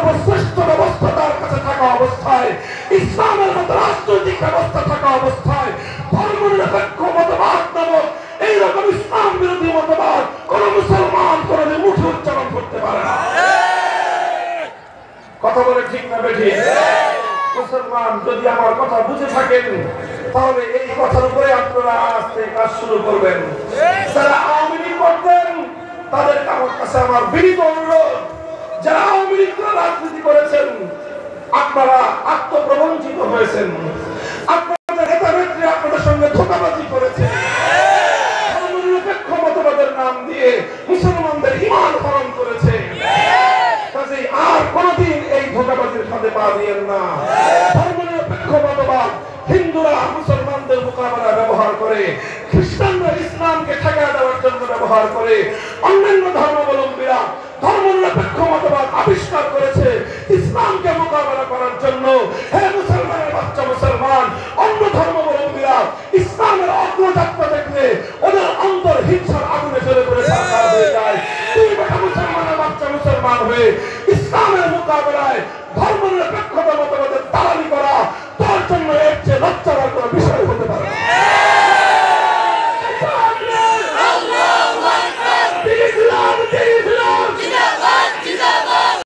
সর্বশ্রেষ্ঠ ব্যবস্থা তার কাছে থাকা অবস্থায়, ইসলামের মতো রাজনৈতিক ব্যবস্থা থাকা অবস্থায় ধর্মনিরপেক্ষ মতবাদ নামক এইরকম ইসলাম বিরোধী মতবাদ কোন মুসলমান কোনদিন মুখে উচ্চারণ করতে পারে না। কথা বলে ঠিক না বেঠিক? মুসলমান যদি আমার কথা বুঝে থাকেন তাহলে এই কথার উপরে আপনারা আজকে কাজ শুরু করবেন। যারা আওয়ামী লীগ করতেন তাদের কাছে আমার বিনীত অনুরোধ, যারা আওয়ামী লীগ রাজনীতি করেছেন আপনারা আত্মপ্রবঞ্চিত হয়েছেন, আপনাদের নেতা নেত্রী আপনাদের সঙ্গে ধোঁকাবাজি করেছে, ধর্মনিরপেক্ষ মতবাদের নাম দিয়ে মুসলমানদের ঈমান হরণ করেছে। কাজেই আর কোনদিন এই ধোঁকাবাজির ফাঁদে পা দিয়েন না। ধর্মনিরপেক্ষ মতবাদ হিন্দুরা মুসলমানদের মোকাবেলায় ব্যবহার করে, খ্রিস্টানরা ইসলামকে ঠেকা দেওয়ার জন্য ব্যবহার করে, অন্যান্য ধর্মাবলম্বীরা ধর্মনিরপেক্ষ মতবাদ আবিষ্কার করেছে ইসলামকে মোকাবেলা করার জন্য। হে মুসলমানের বাচ্চা মুসলমান, অন্য ধর্মাবলম্বীরা ইসলামের অগ্রযাত্রা দেখলে ওদের অন্তর হিংসার আগুনে জ্বলে পড়ে সাকার হয়ে যায়। তুই বেটা মুসলমানের বাচ্চা মুসলমান হয়ে ইসলামের মোকাবেলায় ধর্মনিরপেক্ষতা মতবাদের দালালি করা তোর জন্য এর চেয়ে লজ্জার কোনো বিষয় হতে পারে না।